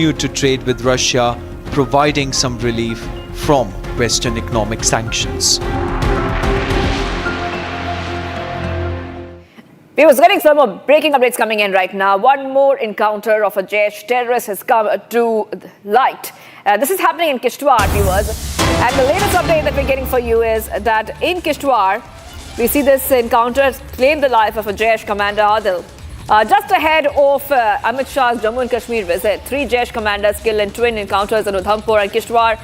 continue to trade with Russia, providing some relief from Western economic sanctions. We was getting some more breaking updates coming in right now. One more encounter of a Jaish terrorist has come to light. This is happening in Kishtwar, viewers. And the latest update that we're getting for you is that in Kishtwar, we see this encounter claim the life of a Jaish commander, Adil. Just ahead of Amit Shah's Jammu and Kashmir visit, 3 Jaish commanders killed in twin encounters in Udhampur and Kishtwar.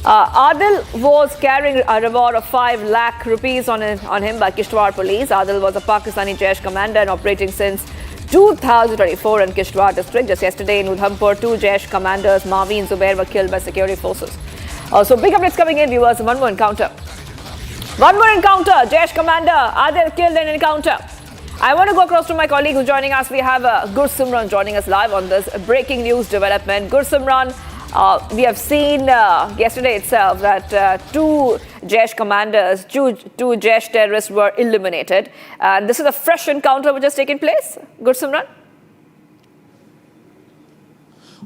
Adil was carrying a reward of 5 lakh rupees on him by Kishtwar Police. Adil was a Pakistani Jaish commander and operating since 2024 in Kishtwar district. Just yesterday in Udhampur, 2 Jaish commanders, Mavi and Zubair, were killed by security forces. So big updates coming in, viewers. One more encounter. Jaish commander Adil killed in encounter. I want to go across to my colleague who's joining us. We have Goswami joining us live on this breaking news development. Goswami, we have seen yesterday itself that 2 Jaish commanders, 2 Jaish terrorists were eliminated. And this is a fresh encounter which has taken place. Goswami?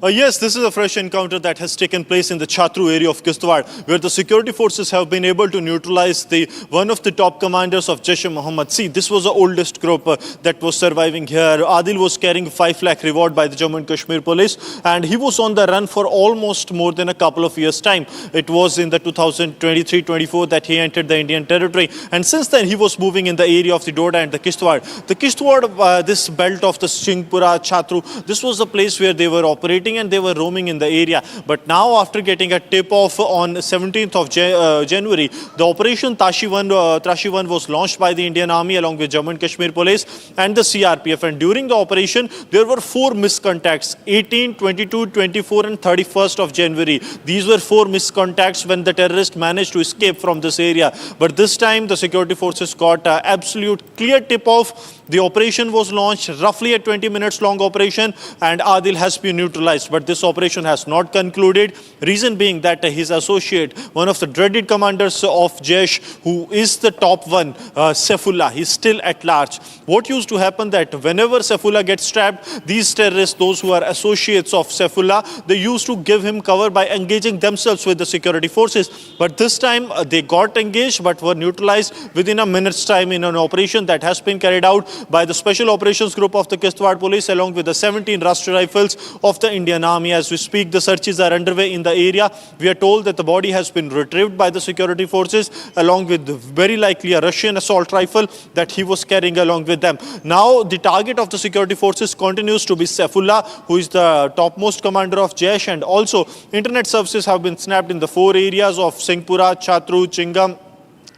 Yes, this is a fresh encounter that has taken place in the Chatroo area of Kishtwar, where the security forces have been able to neutralize one of the top commanders of Jaish-e-Mohammed. See, this was the oldest group that was surviving here. Adil was carrying 5 lakh reward by the Jammu and Kashmir Police, and he was on the run for almost more than a couple of years' time. It was in the 2023-24 that he entered the Indian territory, and since then he was moving in the area of the Doda and the Kishtwar. The Kishtwar, this belt of the Singhpura, Chatroo, this was the place where they were operating and they were roaming in the area. But now, after getting a tip-off on 17th of January, the Operation Trashi-I was launched by the Indian Army along with Jammu and Kashmir Police and the CRPF. And during the operation, there were 4 miscontacts, 18, 22, 24 and 31st of January. These were 4 miscontacts when the terrorists managed to escape from this area. But this time, the security forces got absolute clear tip-off. The operation was launched, roughly a 20 minutes long operation, and Adil has been neutralized. But this operation has not concluded. Reason being that his associate, one of the dreaded commanders of Jaish, who is the top one, Saifullah, is still at large. What used to happen that whenever Saifullah gets trapped, these terrorists, those who are associates of Saifullah, they used to give him cover by engaging themselves with the security forces. But this time they got engaged but were neutralized within a minute's time in an operation that has been carried out by the Special Operations Group of the Kishtwar Police along with the 17 Rashtriya Rifles of the Indian Army. As we speak, the searches are underway in the area. We are told that the body has been retrieved by the security forces along with very likely a Russian assault rifle that he was carrying along with them. Now, the target of the security forces continues to be Saifullah, who is the topmost commander of Jaish, and also internet services have been snapped in the 4 areas of Singhpura, Chatroo, Chingam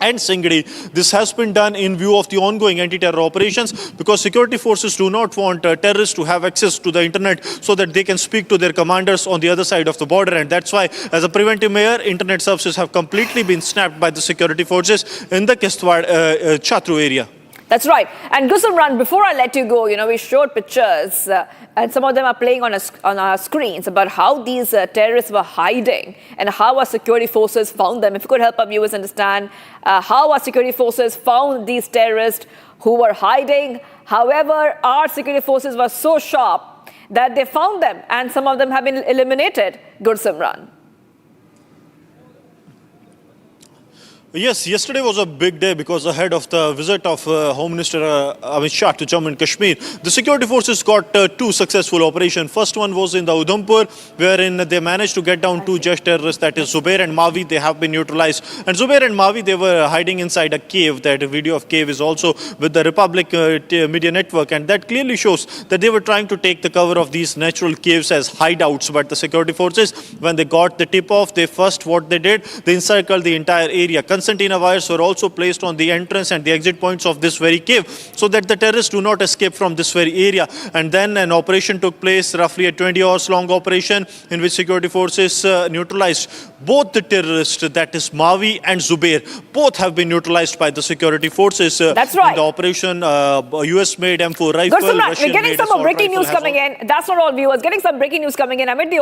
and Singri. This has been done in view of the ongoing anti-terror operations because security forces do not want terrorists to have access to the internet so that they can speak to their commanders on the other side of the border. And that's why, as a preventive measure, internet services have completely been snapped by the security forces in the Kishtwar Chatroo area. That's right. And Goswami, before I let you go, we showed pictures and some of them are playing on our screens about how these terrorists were hiding and how our security forces found them. If you could help our viewers understand how our security forces found these terrorists who were hiding. However, our security forces were so sharp that they found them and some of them have been eliminated. Goswami. Yes, yesterday was a big day because ahead of the visit of Home Minister Amit Shah to Jammu and Kashmir, the security forces got 2 successful operations. First one was in the Udhampur, wherein they managed to get down 2 Jaish terrorists, that is Zubair and Mavi. They have been neutralized. And Zubair and Mavi, they were hiding inside a cave. That video of cave is also with the Republic Media Network, and that clearly shows that they were trying to take the cover of these natural caves as hideouts. But the security forces, when they got the tip-off, what they did, they encircled the entire area. Concertina wires were also placed on the entrance and the exit points of this very cave so that the terrorists do not escape from this very area. And then an operation took place, roughly a 20 hours long operation, in which security forces neutralized both the terrorists, that is Mavi and Zubair. Both have been neutralized by the security forces. That's right. In the operation, US-made M4 rifle. We're getting some more breaking news coming in. That's not all, viewers. Getting some breaking news coming in. Amit,